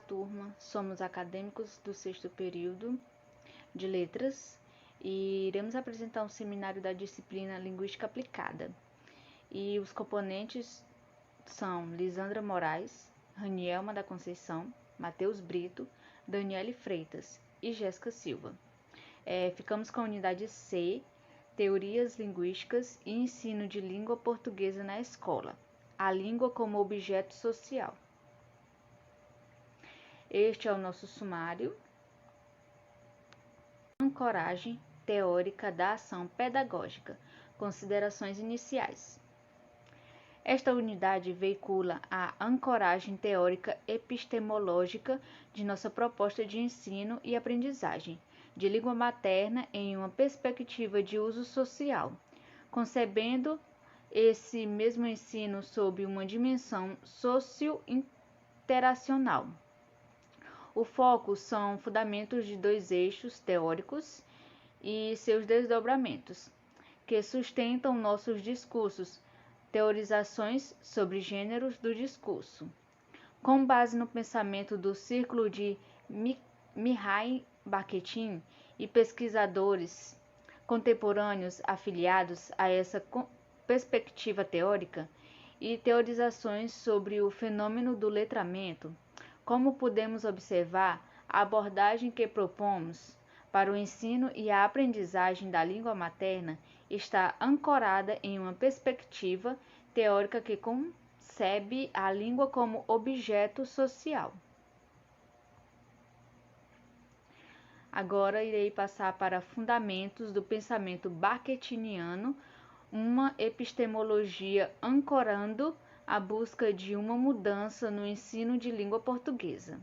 Turma, somos acadêmicos do 6º período de Letras e iremos apresentar um seminário da disciplina Linguística Aplicada. E os componentes são Lisandra Moraes, Ranielma da Conceição, Matheus Brito, Daniele Freitas e Jéssica Silva. Ficamos com a unidade C, Teorias Linguísticas e Ensino de Língua Portuguesa na Escola, a língua como objeto social. Este é o nosso sumário. Ancoragem teórica da ação pedagógica. Considerações iniciais. Esta unidade veicula a ancoragem teórica epistemológica de nossa proposta de ensino e aprendizagem de língua materna em uma perspectiva de uso social, concebendo esse mesmo ensino sob uma dimensão socio-interacional. O foco são fundamentos de 2 eixos teóricos e seus desdobramentos, que sustentam nossos discursos, teorizações sobre gêneros do discurso. Com base no pensamento do Círculo de Mikhail Bakhtin e pesquisadores contemporâneos afiliados a essa perspectiva teórica e teorizações sobre o fenômeno do letramento, como podemos observar, a abordagem que propomos para o ensino e a aprendizagem da língua materna está ancorada em uma perspectiva teórica que concebe a língua como objeto social. Agora irei passar para fundamentos do pensamento bakhtiniano, uma epistemologia ancorando a busca de uma mudança no ensino de língua portuguesa.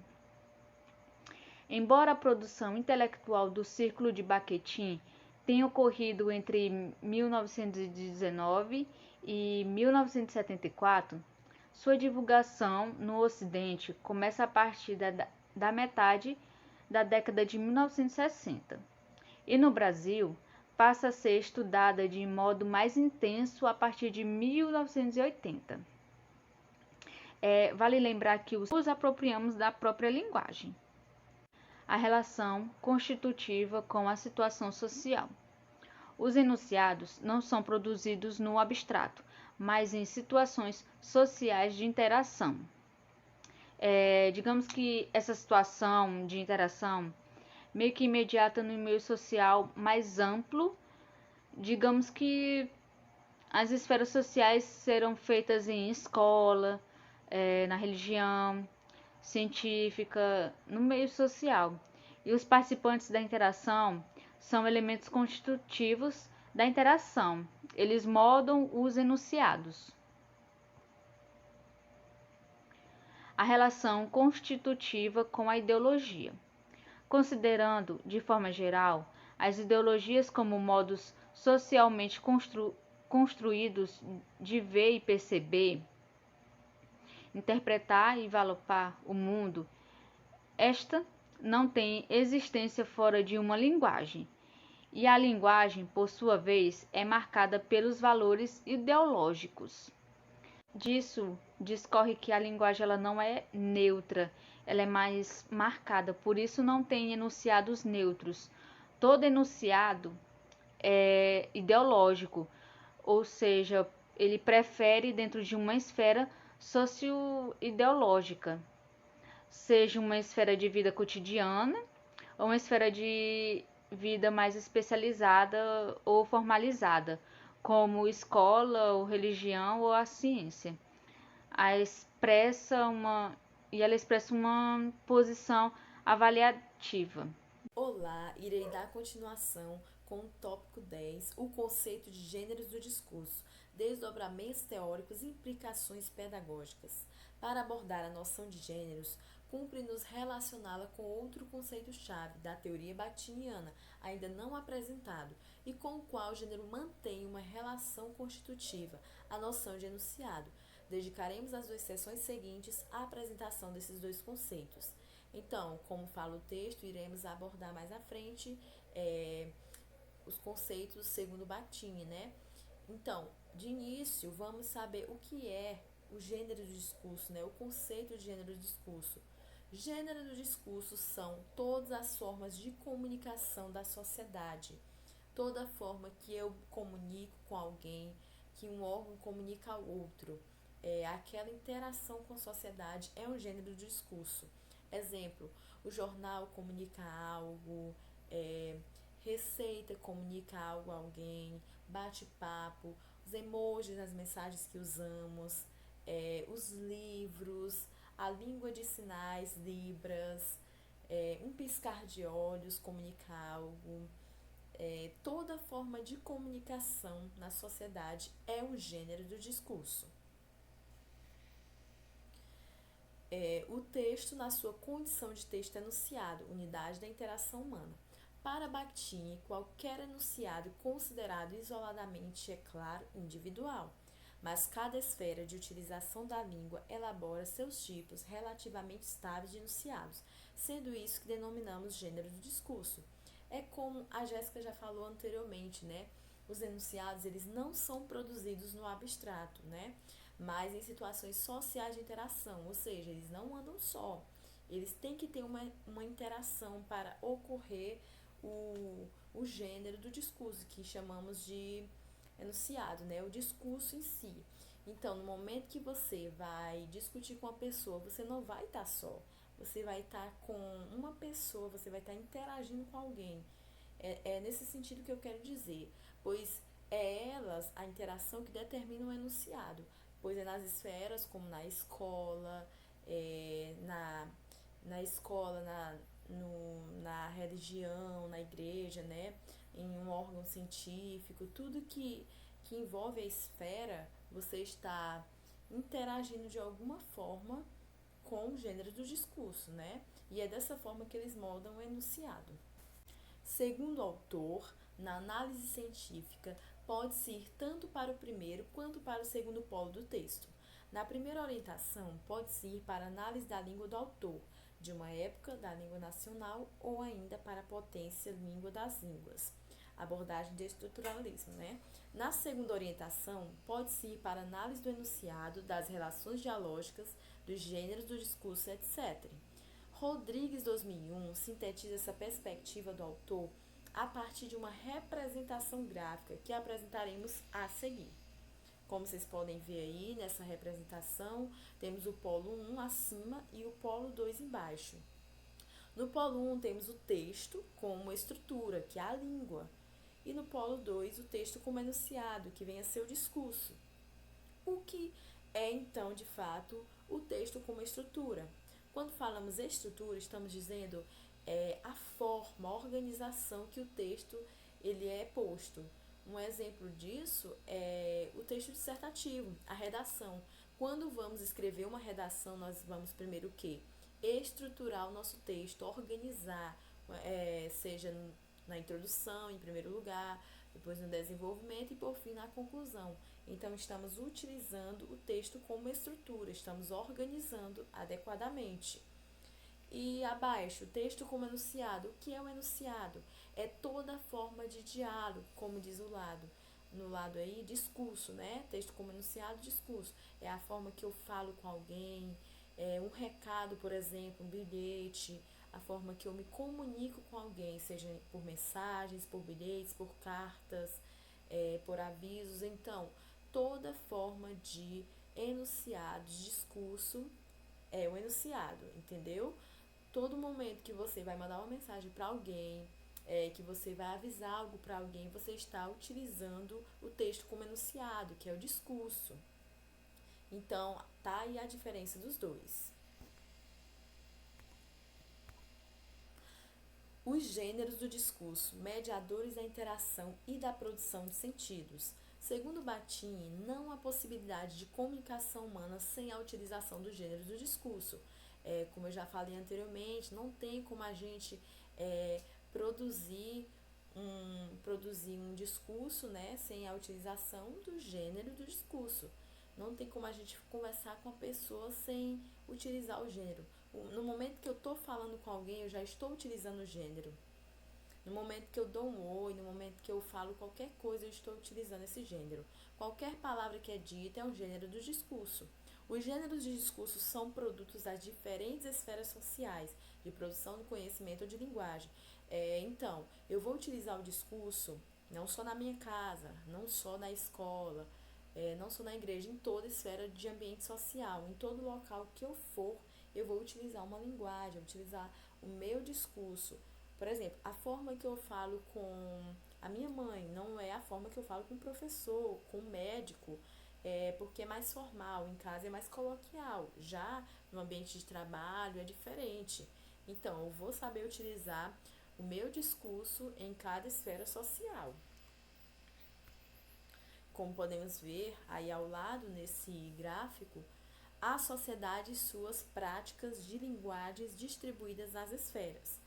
Embora a produção intelectual do Círculo de Bakhtin tenha ocorrido entre 1919 e 1974, sua divulgação no Ocidente começa a partir da metade da década de 1960 e no Brasil passa a ser estudada de modo mais intenso a partir de 1980. Vale lembrar que nos apropriamos da própria linguagem. A relação constitutiva com a situação social. Os enunciados não são produzidos no abstrato, mas em situações sociais de interação. Digamos que essa situação de interação meio que imediata no meio social mais amplo, digamos que as esferas sociais serão feitas em escola, na religião, científica, no meio social. E os participantes da interação são elementos constitutivos da interação. Eles moldam os enunciados. A relação constitutiva com a ideologia. Considerando, de forma geral, as ideologias como modos socialmente construídos de ver e perceber, interpretar e valopar o mundo, esta não tem existência fora de uma linguagem, e a linguagem, por sua vez, é marcada pelos valores ideológicos. Disso discorre que a linguagem ela não é neutra, ela é mais marcada, por isso não tem enunciados neutros. Todo enunciado é ideológico, ou seja, ele prefere dentro de uma esfera socio-ideológica, seja uma esfera de vida cotidiana ou uma esfera de vida mais especializada ou formalizada, como escola ou religião ou a ciência. Ela expressa uma posição avaliativa. Olá, irei dar continuação com o tópico 10, o conceito de gêneros do discurso, desdobramentos teóricos e implicações pedagógicas. Para abordar a noção de gêneros, cumpre-nos relacioná-la com outro conceito-chave da teoria bakhtiniana, ainda não apresentado, e com o qual o gênero mantém uma relação constitutiva, a noção de enunciado. Dedicaremos as 2 sessões seguintes à apresentação desses 2 conceitos. Então, como fala o texto, iremos abordar mais à frente os conceitos segundo Bakhtin, né? Então, De início, vamos saber o que é o gênero do discurso, né? O conceito de gênero do discurso. Gênero do discurso são todas as formas de comunicação da sociedade, toda forma que eu comunico com alguém, que um órgão comunica ao outro. Aquela interação com a sociedade é um gênero do discurso. Exemplo, o jornal comunica algo, é, receita comunica algo a alguém, bate-papo, os emojis nas mensagens que usamos, os livros, a língua de sinais, Libras, um piscar de olhos comunica algo. Toda forma de comunicação na sociedade é um gênero do discurso. O texto, na sua condição de texto enunciado, unidade da interação humana. Para Bakhtin, qualquer enunciado considerado isoladamente é, claro, individual, mas cada esfera de utilização da língua elabora seus tipos relativamente estáveis de enunciados, sendo isso que denominamos gênero do discurso. É como a Jéssica já falou anteriormente, né? Os enunciados, eles não são produzidos no abstrato, né? Mas em situações sociais de interação, ou seja, eles não andam só. Eles têm que ter uma interação para ocorrer o gênero do discurso, que chamamos de enunciado, né? O discurso em si. Então, no momento que você vai discutir com uma pessoa, você não vai estar só. Você vai estar com uma pessoa, você vai estar interagindo com alguém. É nesse sentido que eu quero dizer, pois é elas a interação que determina o enunciado, pois é nas esferas como na escola, na escola, na religião, na igreja, né? Em um órgão científico, tudo que envolve a esfera, você está interagindo de alguma forma com o gênero do discurso, né? E é dessa forma que eles moldam o enunciado. Segundo o autor, na análise científica, pode-se ir tanto para o primeiro quanto para o segundo polo do texto. Na primeira orientação, pode-se ir para a análise da língua do autor, de uma época da língua nacional ou ainda para a potência língua das línguas. Abordagem de estruturalismo, né? Na segunda orientação, pode-se ir para a análise do enunciado, das relações dialógicas, dos gêneros do discurso, etc. Rodrigues, 2001, sintetiza essa perspectiva do autor a partir de uma representação gráfica que apresentaremos a seguir. Como vocês podem ver aí nessa representação, temos o polo 1 acima e o polo 2 embaixo. No polo 1 temos o texto como estrutura, que é a língua. E no polo 2 o texto como enunciado, que vem a ser o discurso. O que é então, de fato, o texto como estrutura? Quando falamos estrutura, estamos dizendo a forma, a organização que o texto ele é posto. Um exemplo disso é o texto dissertativo, a redação. Quando vamos escrever uma redação, nós vamos primeiro o quê? Estruturar o nosso texto, organizar, seja na introdução, em primeiro lugar, depois no desenvolvimento e por fim na conclusão. Então, estamos utilizando o texto como estrutura, estamos organizando adequadamente. E abaixo, texto como enunciado. O que é o enunciado? É toda forma de diálogo, como diz o lado. No lado aí, discurso, né? Texto como enunciado, discurso. É a forma que eu falo com alguém, um recado, por exemplo, um bilhete, a forma que eu me comunico com alguém, seja por mensagens, por bilhetes, por cartas, por avisos. Então, toda forma de enunciado, de discurso, é o enunciado, entendeu? Todo momento que você vai mandar uma mensagem para alguém, que você vai avisar algo para alguém, você está utilizando o texto como enunciado, que é o discurso. Então, tá aí a diferença dos dois. Os gêneros do discurso, mediadores da interação e da produção de sentidos. Segundo Bakhtin, não há possibilidade de comunicação humana sem a utilização do gênero do discurso. Como eu já falei anteriormente, não tem como a gente produzir um discurso, né, sem a utilização do gênero do discurso. Não tem como a gente conversar com a pessoa sem utilizar o gênero. No momento que eu estou falando com alguém, eu já estou utilizando o gênero. No momento que eu dou um oi, no momento que eu falo qualquer coisa, eu estou utilizando esse gênero. Qualquer palavra que é dita é um gênero do discurso. Os gêneros de discurso são produtos das diferentes esferas sociais, de produção do conhecimento ou de linguagem. Então, eu vou utilizar o discurso não só na minha casa, não só na escola, não só na igreja, em toda esfera de ambiente social, em todo local que eu for, eu vou utilizar uma linguagem, vou utilizar o meu discurso. Por exemplo, a forma que eu falo com a minha mãe não é a forma que eu falo com o professor, com o médico, porque é mais formal, em casa é mais coloquial, já no ambiente de trabalho é diferente. Então, eu vou saber utilizar o meu discurso em cada esfera social. Como podemos ver aí ao lado nesse gráfico, a sociedade e suas práticas de linguagens distribuídas nas esferas.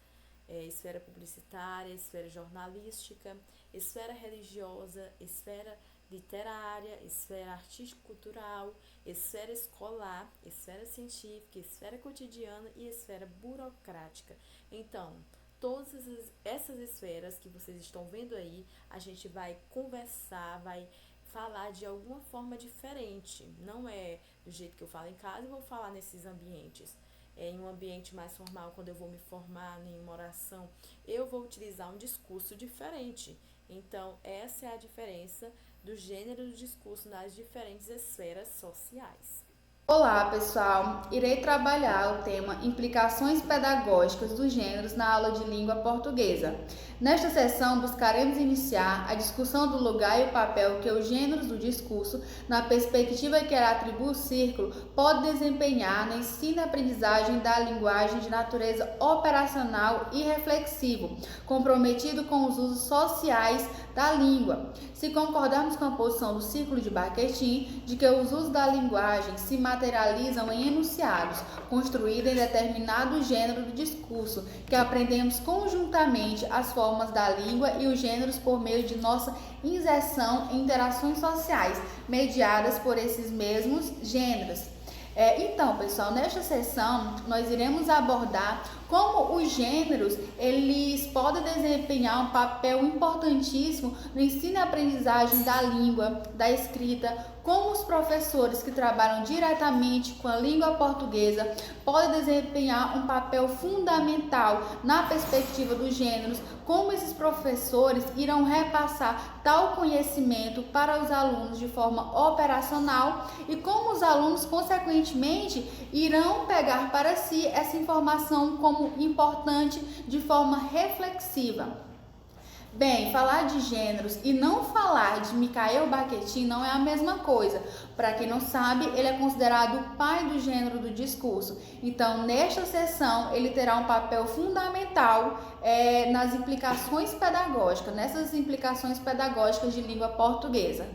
Esfera publicitária, esfera jornalística, esfera religiosa, esfera literária, esfera artístico-cultural, esfera escolar, esfera científica, esfera cotidiana e esfera burocrática. Então, todas essas esferas que vocês estão vendo aí, a gente vai conversar, vai falar de alguma forma diferente. Não é do jeito que eu falo em casa, eu vou falar nesses ambientes. Em um ambiente mais formal, quando eu vou me formar em uma oração, eu vou utilizar um discurso diferente. Então, essa é a diferença do gênero do discurso nas diferentes esferas sociais. Olá, pessoal! Irei trabalhar o tema Implicações Pedagógicas dos Gêneros na aula de língua portuguesa. Nesta sessão, buscaremos iniciar a discussão do lugar e o papel que os gêneros do discurso, na perspectiva que ela atribui o círculo, podem desempenhar no ensino e aprendizagem da linguagem de natureza operacional e reflexivo, comprometido com os usos sociais da língua. Se concordarmos com a posição do círculo de Bakhtin de que os usos da linguagem se materializam em enunciados, construídos em determinado gênero do discurso, que aprendemos conjuntamente as formas da língua e os gêneros por meio de nossa inserção em interações sociais, mediadas por esses mesmos gêneros. Então, pessoal, nesta sessão nós iremos abordar como os gêneros eles podem desempenhar um papel importantíssimo no ensino e aprendizagem da língua, da escrita, como os professores que trabalham diretamente com a língua portuguesa podem desempenhar um papel fundamental na perspectiva dos gêneros, como esses professores irão repassar tal conhecimento para os alunos de forma operacional e como os alunos, consequentemente, irão pegar para si essa informação como importante de forma reflexiva. Bem, falar de gêneros e não falar de Mikhail Bakhtin não é a mesma coisa. Para quem não sabe, ele é considerado o pai do gênero do discurso. Então, nesta sessão, ele terá um papel fundamental nas implicações pedagógicas, nessas implicações pedagógicas de língua portuguesa.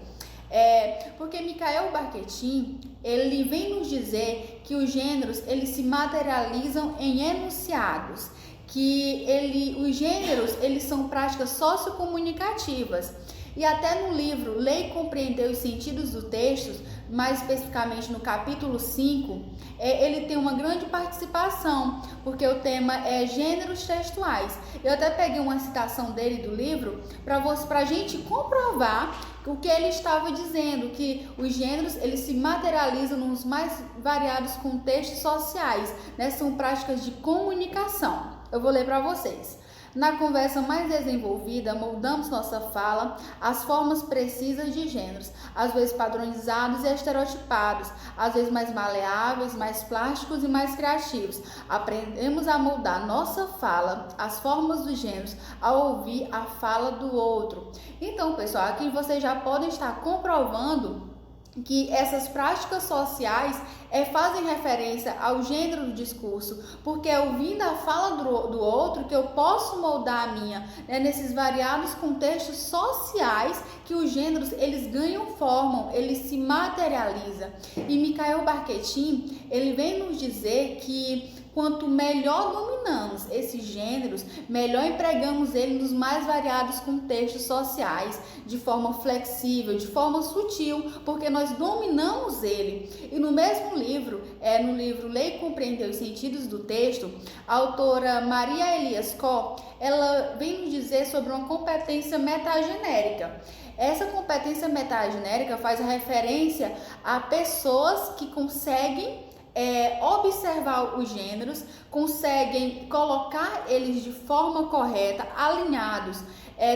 Porque Mikhail Bakhtin, ele vem nos dizer que os gêneros eles se materializam em enunciados, que os gêneros eles são práticas sociocomunicativas. E até no livro Ler e Compreender os Sentidos do Texto, mais especificamente no capítulo 5, ele tem uma grande participação, porque o tema é gêneros textuais. Eu até peguei uma citação dele do livro para a gente comprovar o que ele estava dizendo, que os gêneros eles se materializam nos mais variados contextos sociais, né? São práticas de comunicação. Eu vou ler para vocês. Na conversa mais desenvolvida, moldamos nossa fala às formas precisas de gêneros, às vezes padronizados e estereotipados, às vezes mais maleáveis, mais plásticos e mais criativos. Aprendemos a moldar nossa fala às formas dos gêneros, ao ouvir a fala do outro. Então, pessoal, aqui vocês já podem estar comprovando que essas práticas sociais fazem referência ao gênero do discurso, porque é ouvindo a fala do outro que eu posso moldar a minha, nesses variados contextos sociais que os gêneros eles ganham forma, eles se materializam. E Mikhail Bakhtin, ele vem nos dizer que quanto melhor dominamos esses gêneros, melhor empregamos ele nos mais variados contextos sociais, de forma flexível, de forma sutil, porque nós dominamos ele. E no mesmo livro, no livro Ler e Compreender os Sentidos do Texto, a autora Maria Elias Kó, ela vem nos dizer sobre uma competência metagenérica. Essa competência metagenérica faz referência a pessoas que conseguem observar os gêneros, conseguem colocar eles de forma correta, alinhados,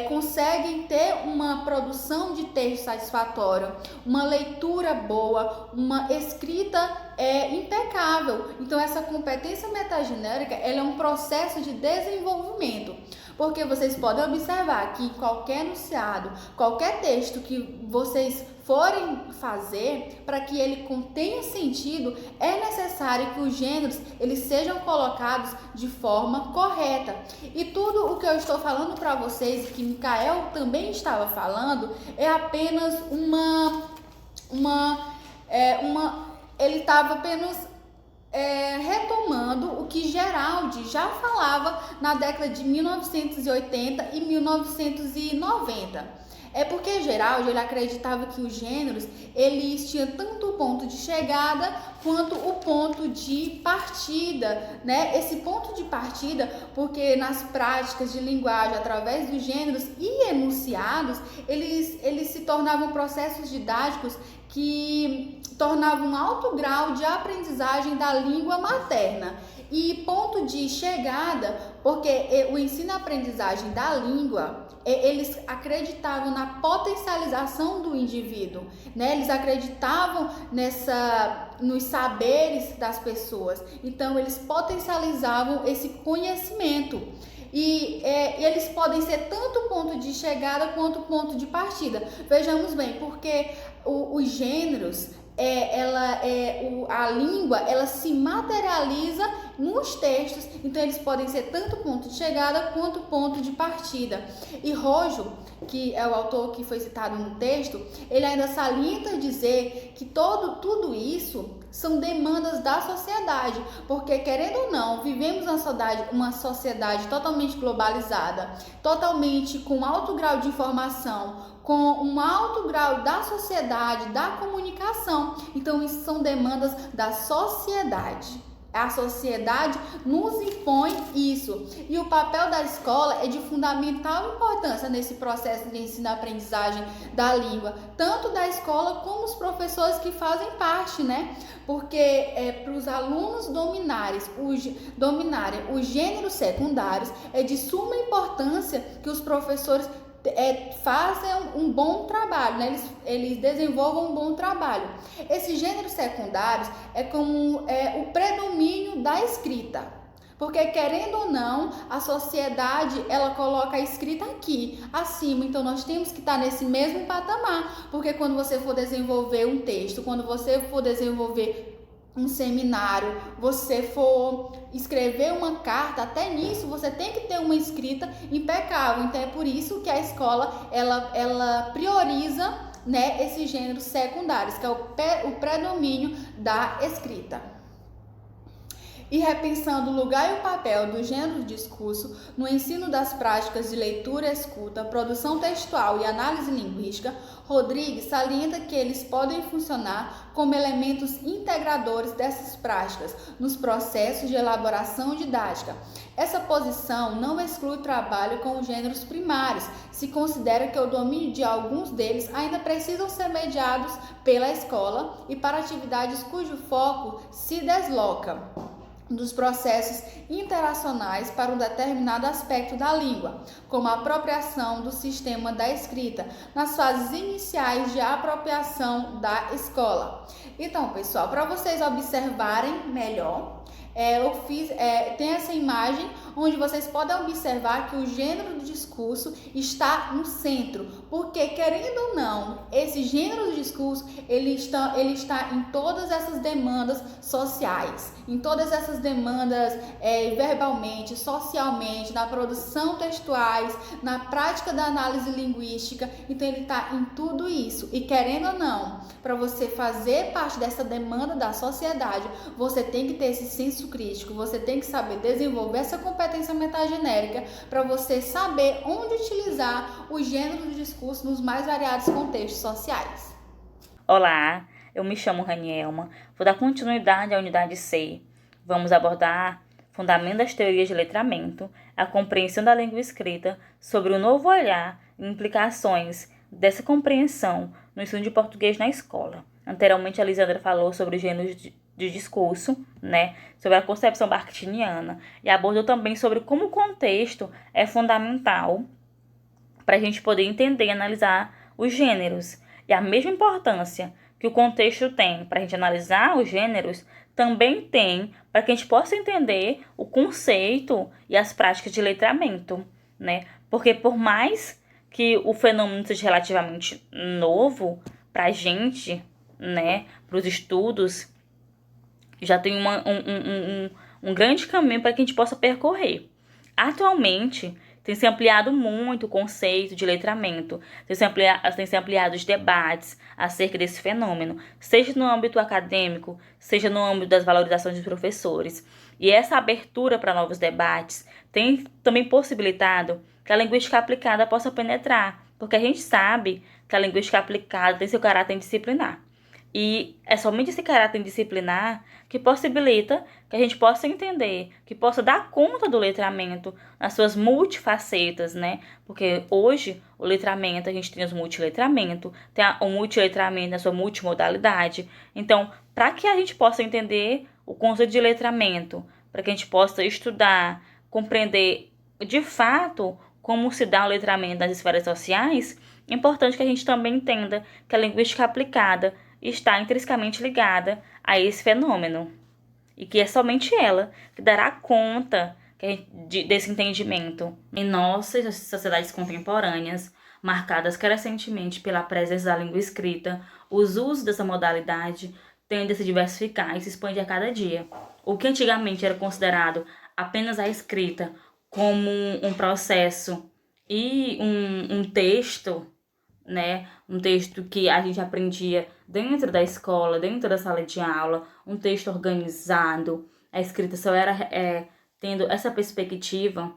conseguem ter uma produção de texto satisfatória, uma leitura boa, uma escrita impecável. Então, essa competência metagenérica ela é um processo de desenvolvimento. Porque vocês podem observar que qualquer enunciado, qualquer texto que vocês forem fazer, para que ele contenha sentido, é necessário que os gêneros eles sejam colocados de forma correta. E tudo o que eu estou falando para vocês, e que Micael também estava falando, é apenas ele estava apenas retomando o que Geraldi já falava na década de 1980 e 1990. É porque Geraldi ele acreditava que os gêneros eles tinham tanto o ponto de chegada quanto o ponto de partida, né? Esse ponto de partida, porque nas práticas de linguagem, através dos gêneros e enunciados, eles se tornavam processos didáticos que tornavam um alto grau de aprendizagem da língua materna. E ponto de chegada, porque o ensino-aprendizagem da língua, eles acreditavam na potencialização do indivíduo, né? Eles acreditavam nos saberes das pessoas. Então, eles potencializavam esse conhecimento. E eles podem ser tanto ponto de chegada quanto ponto de partida. Vejamos bem, porque os gêneros, a língua, ela se materializa nos textos, então eles podem ser tanto ponto de chegada quanto ponto de partida. E Rojo, que é o autor que foi citado no texto, ele ainda salienta dizer que tudo isso são demandas da sociedade, porque querendo ou não, vivemos uma sociedade totalmente globalizada, totalmente com alto grau de informação, com um alto grau da sociedade, da comunicação. Então, isso são demandas da sociedade. A sociedade nos impõe isso. E o papel da escola é de fundamental importância nesse processo de ensino-aprendizagem da língua, tanto da escola como os professores que fazem parte, né? Porque para os alunos dominarem os gêneros secundários, é de suma importância que os professores fazem um bom trabalho, né? Eles desenvolvam um bom trabalho. Esses gêneros secundários é como o predomínio da escrita, porque querendo ou não, a sociedade ela coloca a escrita aqui acima, então nós temos que estar nesse mesmo patamar, porque quando você for desenvolver um texto, quando você for desenvolver um seminário, você for escrever uma carta, até nisso você tem que ter uma escrita impecável. Então é por isso que a escola ela prioriza, né, esses gêneros secundários, que é o predomínio da escrita. E repensando o lugar e o papel do gênero do discurso no ensino das práticas de leitura, escuta, produção textual e análise linguística, Rodrigues salienta que eles podem funcionar como elementos integradores dessas práticas nos processos de elaboração didática. Essa posição não exclui o trabalho com os gêneros primários, se considera que o domínio de alguns deles ainda precisam ser mediados pela escola e para atividades cujo foco se desloca dos processos interacionais para um determinado aspecto da língua, como a apropriação do sistema da escrita, nas fases iniciais de apropriação da escola. Então, pessoal, para vocês observarem melhor, tem essa imagem onde vocês podem observar que o gênero do discurso está no centro, porque querendo ou não, esse gênero do discurso ele está em todas essas demandas sociais, em todas essas demandas verbalmente, socialmente, na produção textuais, na prática da análise linguística. Então ele está em tudo isso. E querendo ou não, para você fazer parte dessa demanda da sociedade, você tem que ter esse senso senso crítico, você tem que saber desenvolver essa competência metagenérica para você saber onde utilizar o gênero do discurso nos mais variados contextos sociais. Olá, eu me chamo Ranielma, vou dar continuidade à unidade C. Vamos abordar fundamento das teorias de letramento, a compreensão da língua escrita sobre o novo olhar e implicações dessa compreensão no ensino de português na escola. Anteriormente, a Lisandra falou sobre os gêneros de discurso, sobre a concepção bakhtiniana, e abordou também sobre como o contexto é fundamental para a gente poder entender e analisar os gêneros. E a mesma importância que o contexto tem para a gente analisar os gêneros, também tem para que a gente possa entender o conceito e as práticas de letramento, Porque por mais que o fenômeno seja relativamente novo para a gente, para os estudos, já tem um grande caminho para que a gente possa percorrer. Atualmente, tem se ampliado muito o conceito de letramento, tem se ampliado os debates acerca desse fenômeno, seja no âmbito acadêmico, seja no âmbito das valorizações dos professores. E essa abertura para novos debates tem também possibilitado que a linguística aplicada possa penetrar, porque a gente sabe que a linguística aplicada tem seu caráter disciplinar. E é somente esse caráter disciplinar que possibilita que a gente possa entender, que possa dar conta do letramento nas suas multifacetas, Porque hoje o letramento, a gente tem os multiletramento, tem o multiletramento na sua multimodalidade. Então, para que a gente possa entender o conceito de letramento, para que a gente possa estudar, compreender de fato como se dá o letramento nas esferas sociais, é importante que a gente também entenda que a linguística aplicada está intrinsecamente ligada a esse fenômeno. E que é somente ela que dará conta desse entendimento. Em nossas sociedades contemporâneas, marcadas crescentemente pela presença da língua escrita, os usos dessa modalidade tendem a se diversificar e se expande a cada dia. O que antigamente era considerado apenas a escrita como um processo e um texto, um texto que a gente aprendia dentro da escola, dentro da sala de aula, um texto organizado, a escrita só era tendo essa perspectiva.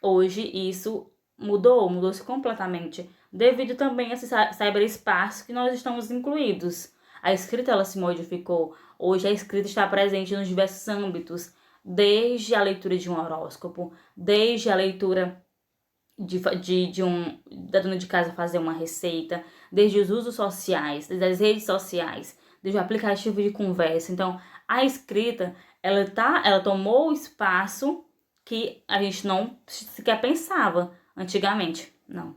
Hoje isso mudou-se completamente, devido também a esse cyberespaço que nós estamos incluídos. A escrita ela se modificou. Hoje a escrita está presente nos diversos âmbitos, desde a leitura de um horóscopo, desde a leitura da dona de casa fazer uma receita, desde os usos sociais, desde as redes sociais, desde o aplicativo de conversa. Então, a escrita, ela tomou o espaço que a gente não sequer pensava antigamente. Não.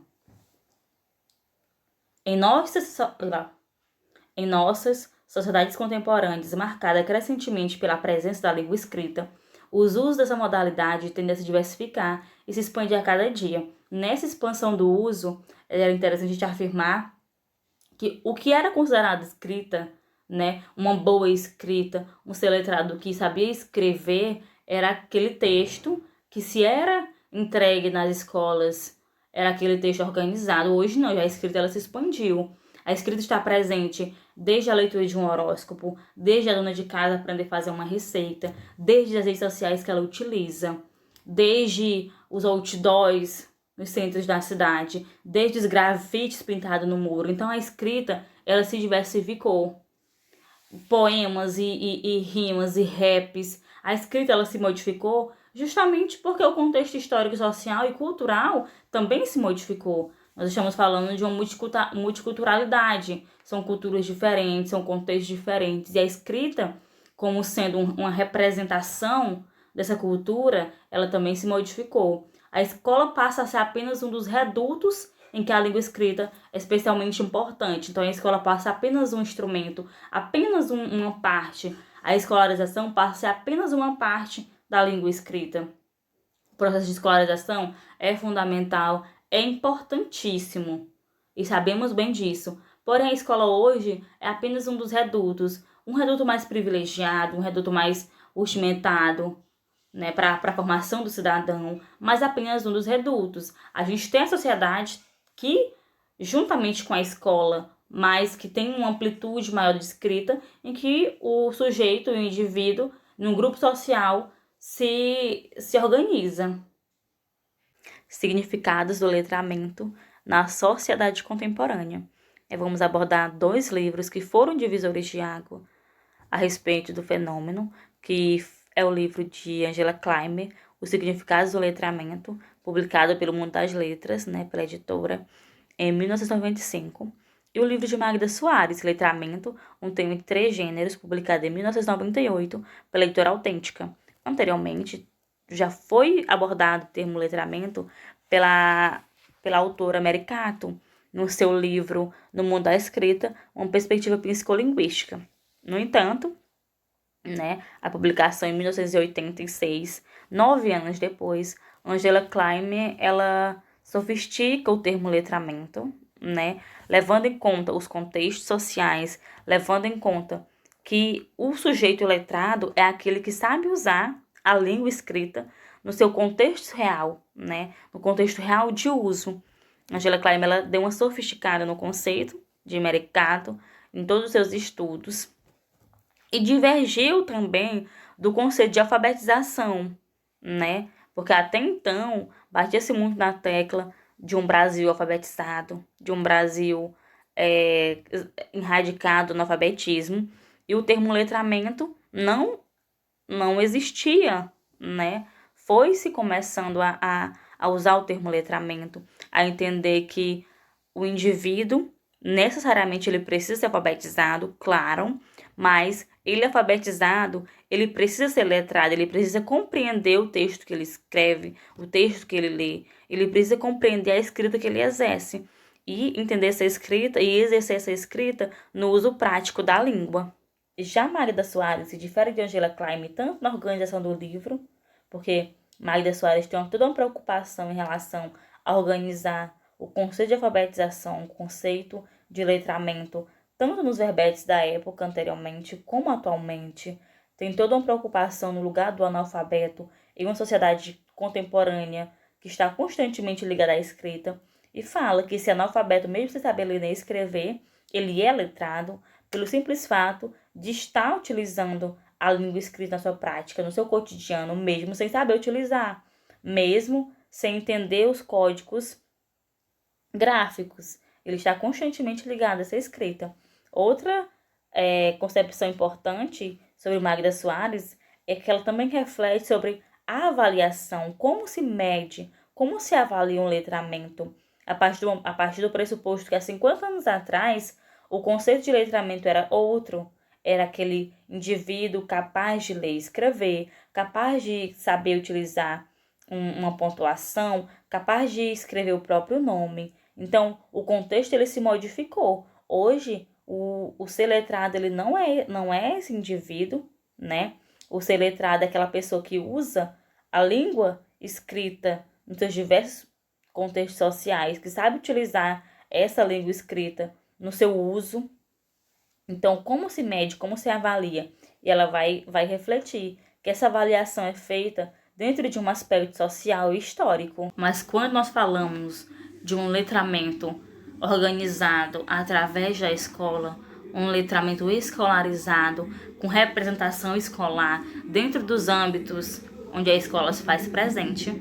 Em nossas sociedades contemporâneas, marcada crescentemente pela presença da língua escrita, os usos dessa modalidade tendem a se diversificar e se expandir a cada dia. Nessa expansão do uso, era interessante a gente afirmar que o que era considerado escrita, uma boa escrita, um ser letrado que sabia escrever, era aquele texto que, se era entregue nas escolas, era aquele texto organizado. Hoje não, já a escrita ela se expandiu. A escrita está presente desde a leitura de um horóscopo, desde a dona de casa aprender a fazer uma receita, desde as redes sociais que ela utiliza, desde os outdoors nos centros da cidade, desde os grafites pintados no muro. Então a escrita ela se diversificou. Poemas e rimas e raps. A escrita ela se modificou justamente porque o contexto histórico, social e cultural também se modificou. Nós estamos falando de uma multiculturalidade. São culturas diferentes, são contextos diferentes. E a escrita, como sendo uma representação dessa cultura, ela também se modificou. A escola passa a ser apenas um dos redutos em que a língua escrita é especialmente importante. Então, a escola passa apenas um instrumento, apenas uma parte. A escolarização passa a ser apenas uma parte da língua escrita. O processo de escolarização é fundamental, é importantíssimo e sabemos bem disso. Porém, a escola hoje é apenas um dos redutos, um reduto mais privilegiado, um reduto mais rudimentado, para a formação do cidadão, mas apenas um dos redutos. A gente tem a sociedade que, juntamente com a escola, mas que tem uma amplitude maior de escrita, em que o sujeito, o indivíduo, num grupo social, se organiza. Significados do letramento na sociedade contemporânea. Vamos abordar 2 livros que foram divisores de água a respeito do fenômeno, que é o livro de Angela Kleimer, Os Significados do Letramento, publicado pelo Mundo das Letras, pela editora, em 1995. E o livro de Magda Soares, Letramento, um tema de 3 gêneros, publicado em 1998 pela editora Autêntica. Anteriormente, já foi abordado o termo letramento pela autora Mary Cato, no seu livro No Mundo da Escrita, uma perspectiva psicolinguística. No entanto, a publicação em 1986, 9 anos depois, Angela Kleimer, ela sofistica o termo letramento, levando em conta os contextos sociais, levando em conta que o sujeito letrado é aquele que sabe usar a língua escrita no seu contexto real, no contexto real de uso. Angela Kleimer, ela deu uma sofisticada no conceito de Mary Cato em todos os seus estudos e divergiu também do conceito de alfabetização, porque até então batia-se muito na tecla de um Brasil alfabetizado, de um Brasil enradicado no alfabetismo, e o termo letramento não existia, Foi-se começando a usar o termo letramento, a entender que o indivíduo necessariamente ele precisa ser alfabetizado, claro, mas ele alfabetizado, ele precisa ser letrado, ele precisa compreender o texto que ele escreve, o texto que ele lê, ele precisa compreender a escrita que ele exerce e entender essa escrita e exercer essa escrita no uso prático da língua. Já Magda Soares se difere de Angela Kleimer tanto na organização do livro, porque Magda Soares tem toda uma preocupação em relação a organizar o conceito de alfabetização, o conceito de letramento, tanto nos verbetes da época anteriormente como atualmente. Tem toda uma preocupação no lugar do analfabeto em uma sociedade contemporânea que está constantemente ligada à escrita, e fala que esse analfabeto, mesmo sem saber ler nem escrever, ele é letrado pelo simples fato de estar utilizando a língua escrita na sua prática, no seu cotidiano, mesmo sem saber utilizar, mesmo sem entender os códigos gráficos. Ele está constantemente ligado a essa escrita. Outra concepção importante sobre Magda Soares é que ela também reflete sobre a avaliação, como se mede, como se avalia um letramento. A partir do pressuposto que há 50 anos atrás, o conceito de letramento era outro, era aquele indivíduo capaz de ler e escrever, capaz de saber utilizar uma pontuação, capaz de escrever o próprio nome. Então, o contexto ele se modificou. Hoje, o ser letrado ele não é esse indivíduo, O ser letrado é aquela pessoa que usa a língua escrita nos seus diversos contextos sociais, que sabe utilizar essa língua escrita no seu uso. Então, como se mede, como se avalia? E ela vai refletir que essa avaliação é feita dentro de um aspecto social e histórico. Mas quando nós falamos de um letramento organizado através da escola, um letramento escolarizado, com representação escolar, dentro dos âmbitos onde a escola se faz presente,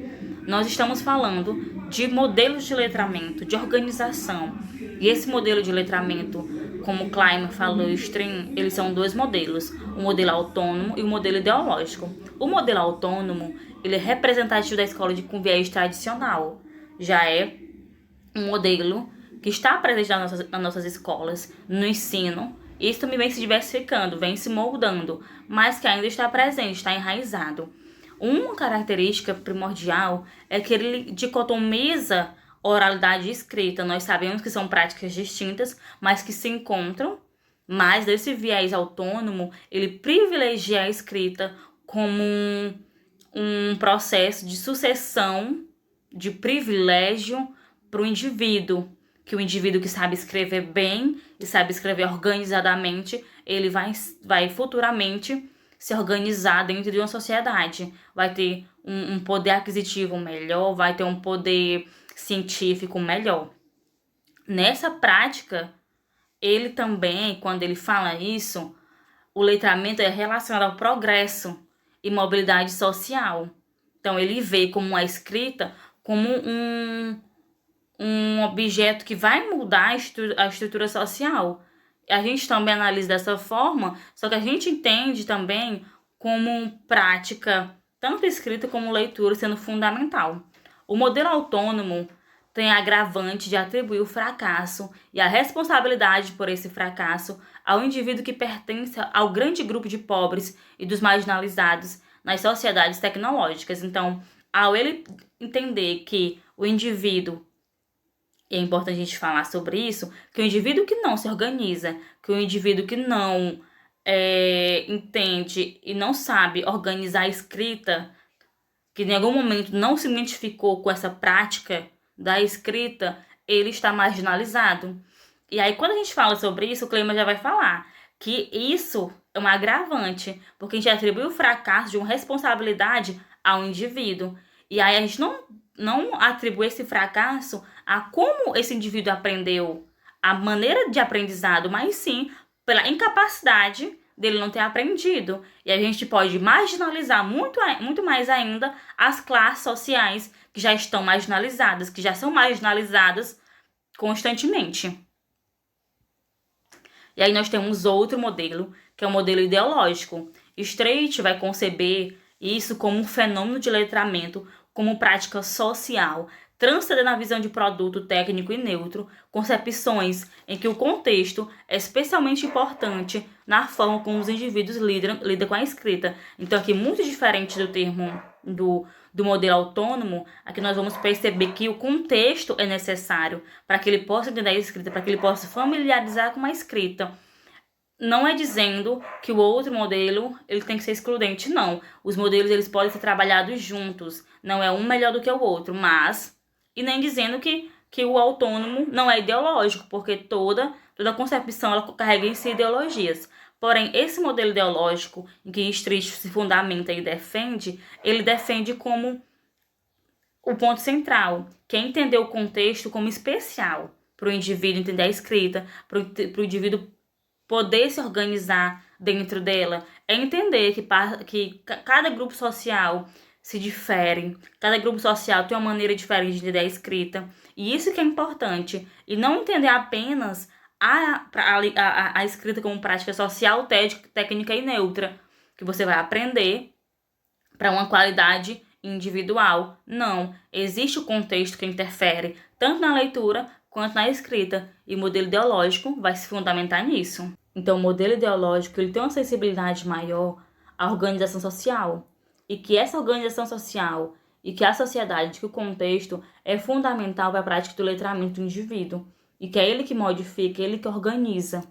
nós estamos falando de modelos de letramento, de organização. E esse modelo de letramento, como Kleimer falou, Stream, eles são 2 modelos, o modelo autônomo e o modelo ideológico. O modelo autônomo, ele é representativo da escola com viés tradicional, já é um modelo que está presente nas nossas escolas, no ensino. Isso também vem se diversificando, vem se moldando, mas que ainda está presente, está enraizado. Uma característica primordial é que ele dicotomiza oralidade e escrita. Nós sabemos que são práticas distintas, mas que se encontram, mas desse viés autônomo, ele privilegia a escrita como um processo de sucessão de privilégio para o indivíduo, que o indivíduo que sabe escrever bem e sabe escrever organizadamente, ele vai futuramente se organizar dentro de uma sociedade, vai ter um poder aquisitivo melhor, vai ter um poder científico melhor. Nessa prática, ele também, quando ele fala isso, o letramento é relacionado ao progresso, e mobilidade social. Então, ele vê como a escrita como um objeto que vai mudar a estrutura social. A gente também analisa dessa forma, só que a gente entende também como prática, tanto escrita como leitura, sendo fundamental. O modelo autônomo tem a agravante de atribuir o fracasso e a responsabilidade por esse fracasso ao indivíduo que pertence ao grande grupo de pobres e dos marginalizados nas sociedades tecnológicas. Então, ao ele entender que o indivíduo, e é importante a gente falar sobre isso, que o indivíduo que não se organiza, que o indivíduo que não entende e não sabe organizar a escrita, que em algum momento não se identificou com essa prática da escrita, ele está marginalizado. E aí, quando a gente fala sobre isso, o Cleiman já vai falar que isso é um agravante, porque a gente atribui o fracasso de uma responsabilidade ao indivíduo. E aí a gente não atribui esse fracasso a como esse indivíduo aprendeu, a maneira de aprendizado, mas sim pela incapacidade dele não ter aprendido. E a gente pode marginalizar muito mais ainda as classes sociais que já estão marginalizadas, que já são marginalizadas constantemente. E aí nós temos outro modelo, que é o modelo ideológico. Streit vai conceber isso como um fenômeno de letramento, como prática social, transcendendo a visão de produto técnico e neutro, concepções em que o contexto é especialmente importante na forma como os indivíduos lidam com a escrita. Então, aqui, muito diferente do termo do modelo autônomo, aqui nós vamos perceber que o contexto é necessário para que ele possa entender a escrita, para que ele possa familiarizar com a escrita. Não é dizendo que o outro modelo ele tem que ser excludente, não. Os modelos eles podem ser trabalhados juntos, não é um melhor do que o outro, mas... E nem dizendo que o autônomo não é ideológico, porque toda concepção ela carrega em si ideologias. Porém, esse modelo ideológico em que Streit se fundamenta e defende, ele defende como o ponto central, que é entender o contexto como especial para o indivíduo entender a escrita, para o indivíduo poder se organizar dentro dela, é entender que cada grupo social se difere, cada grupo social tem uma maneira diferente de entender a escrita, e isso que é importante, e não entender apenas a escrita como prática social, técnica e neutra, que você vai aprender para uma qualidade individual. Não, existe o contexto que interfere tanto na leitura quanto na escrita, e o modelo ideológico vai se fundamentar nisso. Então, o modelo ideológico ele tem uma sensibilidade maior à organização social, e que essa organização social e que a sociedade, que o contexto é fundamental para a prática do letramento do indivíduo, e que é ele que modifica, ele que organiza.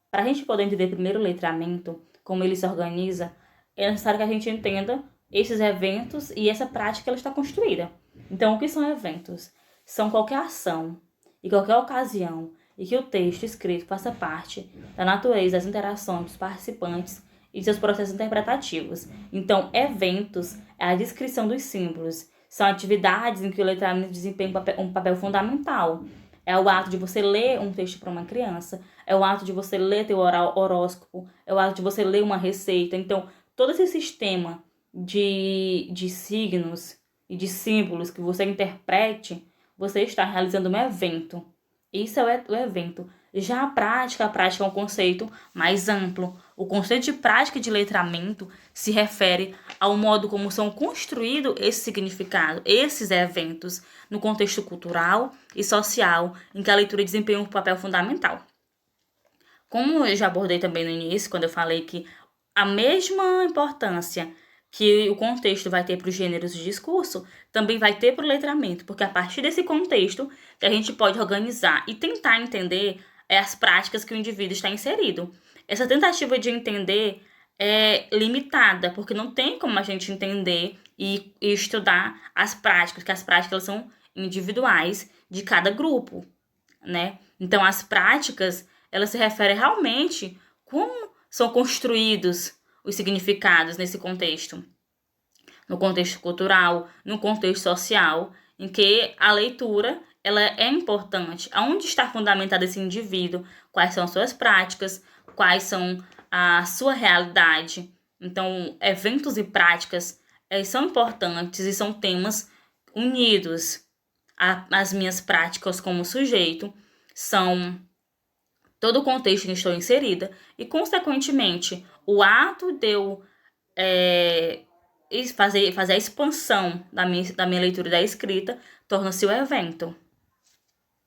Para a gente poder entender primeiro o letramento, como ele se organiza, é necessário que a gente entenda esses eventos e essa prática ela está construída. Então, o que são eventos? São qualquer ação e qualquer ocasião e que o texto escrito faça parte da natureza das interações dos participantes e seus processos interpretativos. Então, eventos é a descrição dos símbolos. São atividades em que o letramento desempenha um papel fundamental. É o ato de você ler um texto para uma criança, é o ato de você ler teu horóscopo, é o ato de você ler uma receita. Então, todo esse sistema de signos e de símbolos que você interprete, você está realizando um evento. Isso é o evento. Já a prática é um conceito mais amplo. O conceito de prática de letramento se refere ao modo como são construídos esse significado, esses eventos, no contexto cultural e social, em que a leitura desempenha um papel fundamental. Como eu já abordei também no início, quando eu falei que a mesma importância que o contexto vai ter para os gêneros de discurso, também vai ter para o letramento, porque a partir desse contexto que a gente pode organizar e tentar entender as práticas que o indivíduo está inserido. Essa tentativa de entender é limitada, porque não tem como a gente entender e estudar as práticas, porque as práticas elas são individuais de cada grupo, né? Então, as práticas, elas se referem realmente como são construídos os significados nesse contexto. No contexto cultural, no contexto social, em que a leitura ela é importante. Aonde está fundamentado esse indivíduo? Quais são as suas práticas? Quais são a sua realidade? Então, eventos e práticas são importantes e são temas unidos. As minhas práticas como sujeito são todo o contexto em que estou inserida e, consequentemente, o ato de eu fazer a expansão da minha leitura e da escrita torna-se o evento.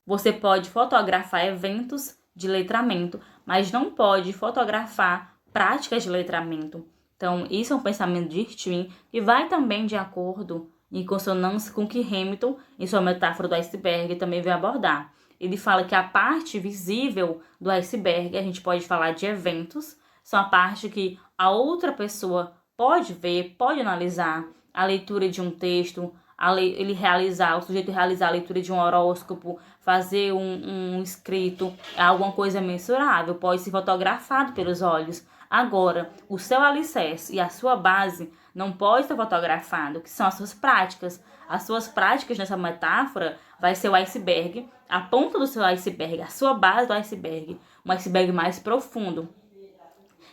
Você pode fotografar eventos de letramento, mas não pode fotografar práticas de letramento. Então, isso é um pensamento de Stirling que vai também de acordo, em consonância com o que Hamilton, em sua metáfora do iceberg, também vai abordar. Ele fala que a parte visível do iceberg, a gente pode falar de eventos, são a parte que a outra pessoa pode ver, pode analisar a leitura de um texto, o sujeito realizar a leitura de um horóscopo, fazer um escrito, alguma coisa mensurável, pode ser fotografado pelos olhos. Agora, o seu alicerce e a sua base não pode ser fotografado, que são as suas práticas. As suas práticas nessa metáfora vai ser o iceberg, a ponta do seu iceberg, a sua base do iceberg, um iceberg mais profundo.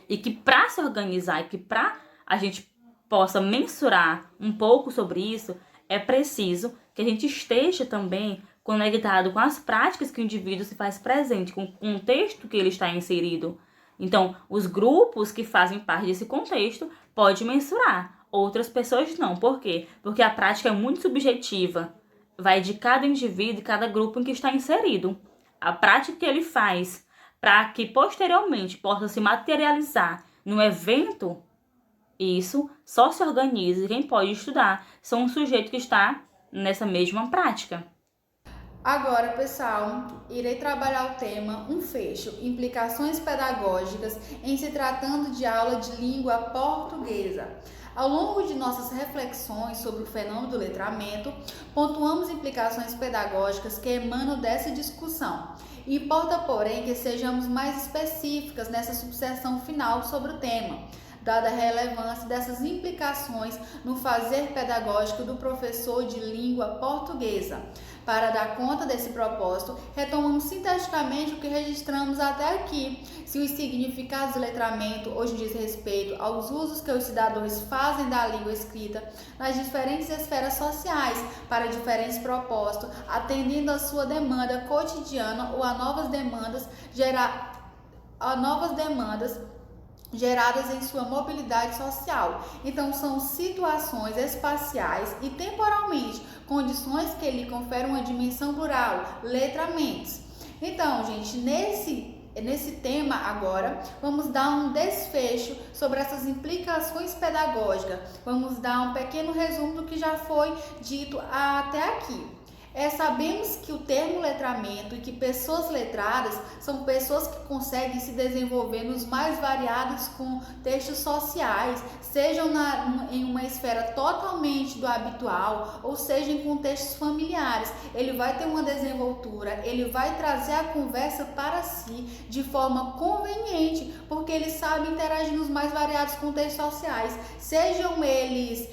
E que para se organizar e que para a gente possa mensurar um pouco sobre isso, é preciso que a gente esteja também conectado com as práticas que o indivíduo se faz presente, com o contexto que ele está inserido. Então, os grupos que fazem parte desse contexto podem mensurar, outras pessoas não. Por quê? Porque a prática é muito subjetiva, vai de cada indivíduo e cada grupo em que está inserido. A prática que ele faz para que posteriormente possa se materializar no evento, isso só se organiza e quem pode estudar são um sujeito que está nessa mesma prática. Agora, pessoal, irei trabalhar o tema um fecho, implicações pedagógicas em se tratando de aula de língua portuguesa. Ao longo de nossas reflexões sobre o fenômeno do letramento, pontuamos implicações pedagógicas que emanam dessa discussão. Importa, porém, que sejamos mais específicas nessa subseção final sobre o tema, dada a relevância dessas implicações no fazer pedagógico do professor de língua portuguesa. Para dar conta desse propósito, retomamos sinteticamente o que registramos até aqui. Se os significados do letramento hoje diz respeito aos usos que os cidadãos fazem da língua escrita nas diferentes esferas sociais, para diferentes propósitos, atendendo à sua demanda cotidiana ou a novas demandas geradas em sua mobilidade social. Então, são situações espaciais e temporalmente, condições que lhe conferem uma dimensão plural, letramentos. Então, gente, nesse tema agora, vamos dar um desfecho sobre essas implicações pedagógicas. Vamos dar um pequeno resumo do que já foi dito até aqui. Sabemos que o termo letramento e que pessoas letradas são pessoas que conseguem se desenvolver nos mais variados contextos sociais, sejam em uma esfera totalmente do habitual, ou seja, em contextos familiares. Ele vai ter uma desenvoltura, ele vai trazer a conversa para si de forma conveniente, porque ele sabe interagir nos mais variados contextos sociais, sejam eles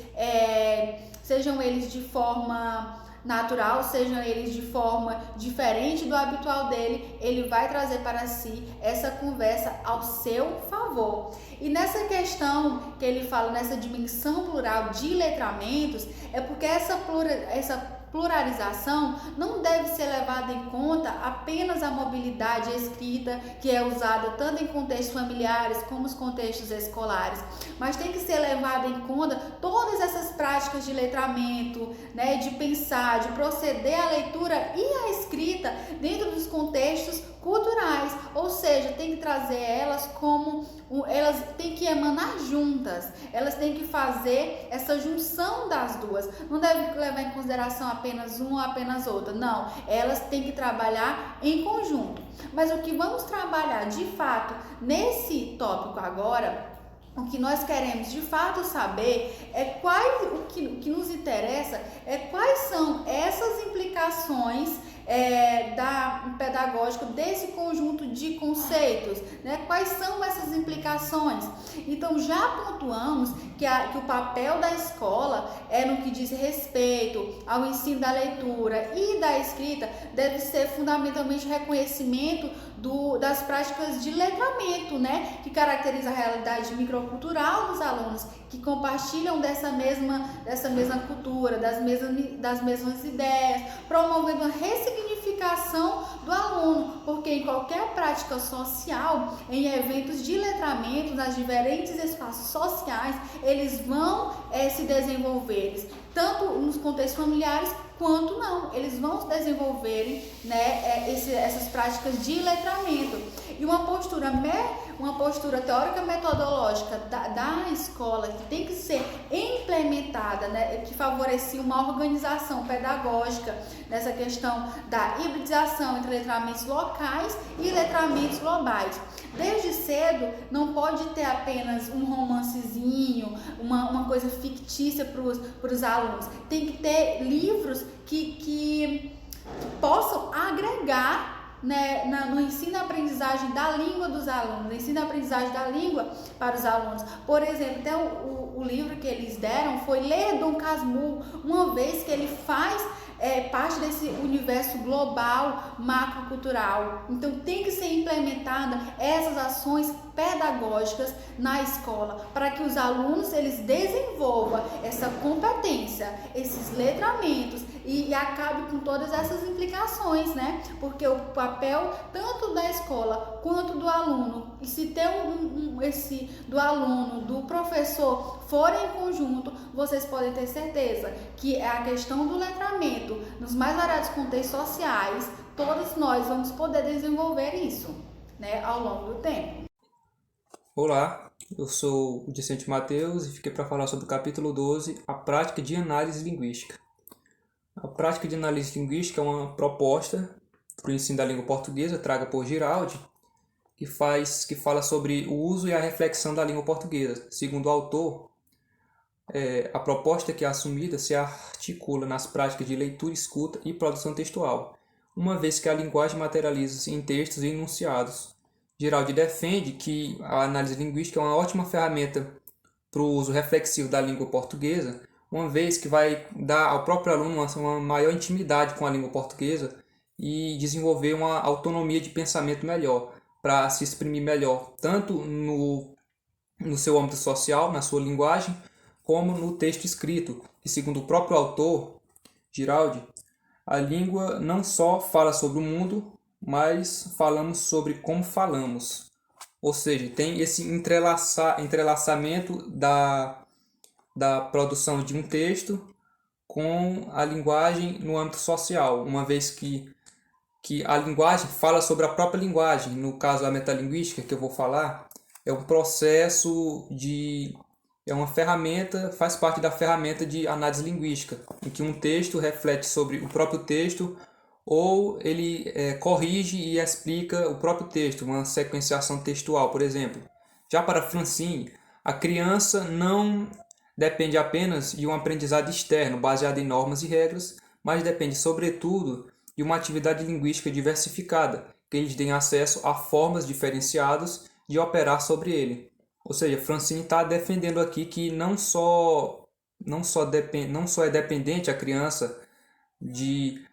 de forma natural, sejam eles de forma diferente do habitual dele, ele vai trazer para si essa conversa ao seu favor. E nessa questão que ele fala, nessa dimensão plural de letramentos, é porque essa pluralização não deve ser levada em conta apenas a mobilidade escrita, que é usada tanto em contextos familiares como os contextos escolares, mas tem que ser levada em conta todas essas práticas de letramento, né, de pensar, de proceder à leitura e à escrita dentro dos contextos culturais, ou seja, tem que trazer elas têm que emanar juntas, elas têm que fazer essa junção das duas, não deve levar em consideração apenas uma ou apenas outra, não, elas têm que trabalhar em conjunto. Mas o que vamos trabalhar de fato nesse tópico agora, o que nós queremos de fato saber o que nos interessa é quais são essas implicações pedagógico desse conjunto de conceitos, né? Quais são essas implicações? Então, já pontuamos que o papel da escola no que diz respeito ao ensino da leitura e da escrita deve ser fundamentalmente o reconhecimento das práticas de letramento, né? Que caracteriza a realidade microcultural dos alunos que compartilham dessa mesma cultura, das mesmas ideias, promovendo a ressignificação do aluno, porque em qualquer prática social, em eventos de letramento, nas diferentes espaços sociais, eles vão se desenvolver, tanto nos contextos familiares quanto não, eles vão se desenvolverem, né, essas práticas de letramento. E uma postura teórica metodológica da escola que tem que ser implementada, né, que favorecia uma organização pedagógica nessa questão da hibridização entre letramentos locais e letramentos globais. Desde cedo não pode ter apenas um romancezinho, uma coisa fictícia para os alunos. Tem que ter livros que possam agregar, né, no ensino e aprendizagem da língua dos alunos, no ensino e aprendizagem da língua para os alunos. Por exemplo, até o livro que eles deram foi Ler Dom Casmurro, uma vez que ele faz parte desse universo global macrocultural. Então tem que ser implementada essas ações pedagógicas na escola para que os alunos eles desenvolvam essa competência, esses letramentos e acabe com todas essas implicações, né? Porque o papel tanto da escola quanto do aluno, e se ter esse do aluno, do professor forem em conjunto, vocês podem ter certeza que é a questão do letramento nos mais variados contextos sociais, todos nós vamos poder desenvolver isso, né, ao longo do tempo. Olá, eu sou o discente Matheus e fiquei para falar sobre o capítulo 12, a prática de análise linguística. A prática de análise linguística é uma proposta para o ensino da língua portuguesa, traga por Giraldi, que fala sobre o uso e a reflexão da língua portuguesa. Segundo o autor, a proposta que é assumida se articula nas práticas de leitura, escuta e produção textual, uma vez que a linguagem materializa-se em textos e enunciados. Giraldi defende que a análise linguística é uma ótima ferramenta para o uso reflexivo da língua portuguesa, uma vez que vai dar ao próprio aluno uma maior intimidade com a língua portuguesa e desenvolver uma autonomia de pensamento melhor, para se exprimir melhor, tanto no seu âmbito social, na sua linguagem, como no texto escrito, que segundo o próprio autor, Giraldi, a língua não só fala sobre o mundo, mas falamos sobre como falamos. Ou seja, tem esse entrelaçamento da produção de um texto com a linguagem no âmbito social, uma vez que a linguagem fala sobre a própria linguagem. No caso, a metalinguística que eu vou falar, é um processo é uma ferramenta, faz parte da ferramenta de análise linguística, em que um texto reflete sobre o próprio texto ou ele corrige e explica o próprio texto, uma sequenciação textual, por exemplo. Já para Francine, a criança não depende apenas de um aprendizado externo baseado em normas e regras, mas depende, sobretudo, de uma atividade linguística diversificada, que eles deem acesso a formas diferenciadas de operar sobre ele. Ou seja, Francine está defendendo aqui que não só é dependente a criança de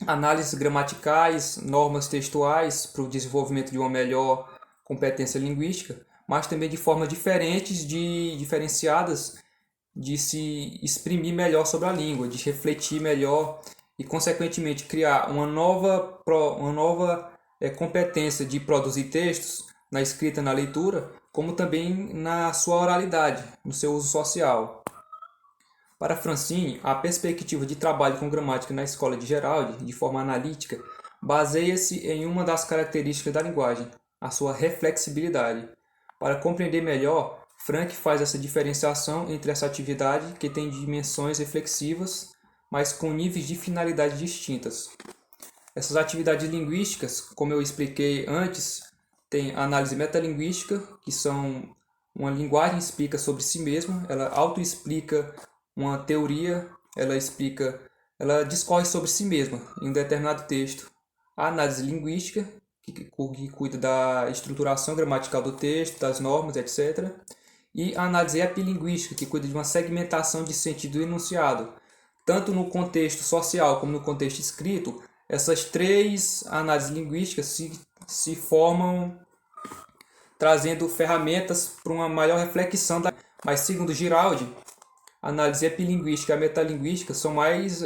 análises gramaticais, normas textuais para o desenvolvimento de uma melhor competência linguística, mas também de formas diferenciadas de se exprimir melhor sobre a língua, de refletir melhor e, consequentemente, criar uma nova competência de produzir textos na escrita, na leitura, como também na sua oralidade, no seu uso social. Para Francine, a perspectiva de trabalho com gramática na escola de Giraldi, de forma analítica, baseia-se em uma das características da linguagem, a sua reflexibilidade. Para compreender melhor, Frank faz essa diferenciação entre essa atividade que tem dimensões reflexivas, mas com níveis de finalidade distintas. Essas atividades linguísticas, como eu expliquei antes, tem a análise metalinguística, que são uma linguagem explica sobre si mesma, ela autoexplica uma teoria, ela explica ela discorre sobre si mesma em um determinado texto. A análise linguística, que cuida da estruturação gramatical do texto, das normas, etc. E a análise epilinguística, que cuida de uma segmentação de sentido do enunciado. Tanto no contexto social como no contexto escrito, essas três análises linguísticas se formam trazendo ferramentas para uma maior reflexão. Mas, segundo Giraldi, a análise epilinguística e a metalinguística são mais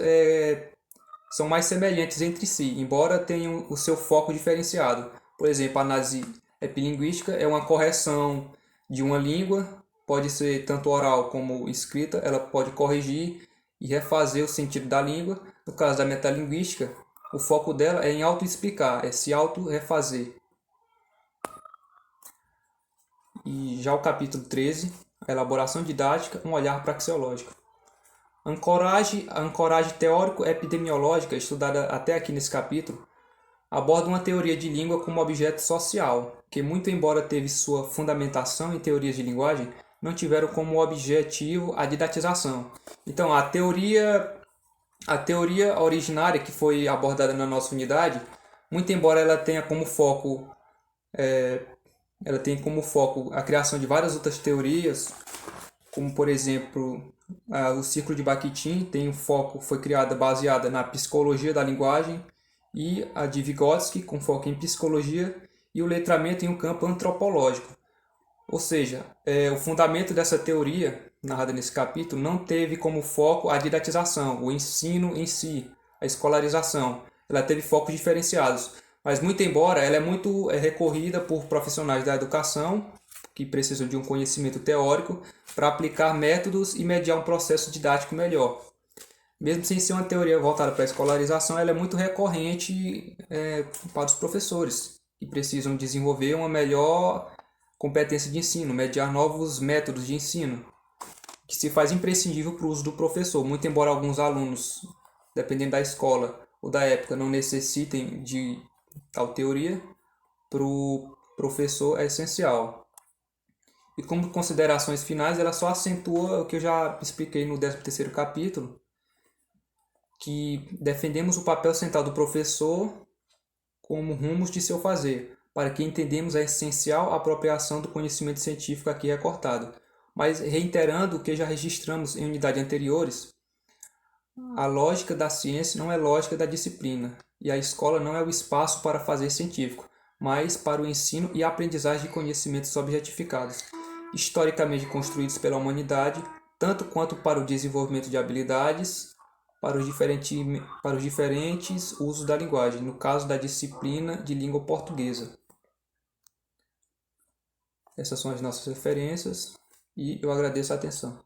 semelhantes entre si, embora tenham o seu foco diferenciado. Por exemplo, a análise epilinguística é uma correção de uma língua, pode ser tanto oral como escrita, ela pode corrigir e refazer o sentido da língua. No caso da metalinguística, o foco dela é em auto-explicar, é se auto-refazer. E já o capítulo 13, a elaboração didática, um olhar praxeológico. A ancoragem teórico-epidemiológica, estudada até aqui nesse capítulo, aborda uma teoria de língua como objeto social, que, muito embora teve sua fundamentação em teorias de linguagem, não tiveram como objetivo a didatização. Então, a teoria originária que foi abordada na nossa unidade, muito embora ela tenha como foco a criação de várias outras teorias, como, por exemplo, o Círculo de Bakhtin foi criada baseada na psicologia da linguagem, e a de Vygotsky, com foco em psicologia, e o letramento em um campo antropológico. Ou seja, o fundamento dessa teoria, narrada nesse capítulo, não teve como foco a didatização, o ensino em si, a escolarização. Ela teve focos diferenciados. Mas, muito embora, ela é muito recorrida por profissionais da educação, que precisam de um conhecimento teórico para aplicar métodos e mediar um processo didático melhor. Mesmo sem ser uma teoria voltada para a escolarização, ela é muito recorrente para os professores, que precisam desenvolver uma melhor competência de ensino, mediar novos métodos de ensino, que se faz imprescindível para o uso do professor. Muito embora alguns alunos, dependendo da escola ou da época, não necessitem de tal teoria, para o professor é essencial. E como considerações finais, ela só acentua o que eu já expliquei no 13º capítulo, que defendemos o papel central do professor como rumos de seu fazer, para que entendemos a essencial apropriação do conhecimento científico aqui recortado. Mas, reiterando o que já registramos em unidades anteriores, a lógica da ciência não é lógica da disciplina, e a escola não é o espaço para fazer científico, mas para o ensino e aprendizagem de conhecimentos objetificados, historicamente construídos pela humanidade, tanto quanto para o desenvolvimento de habilidades, para os diferentes usos da linguagem, no caso da disciplina de língua portuguesa. Essas são as nossas referências e eu agradeço a atenção.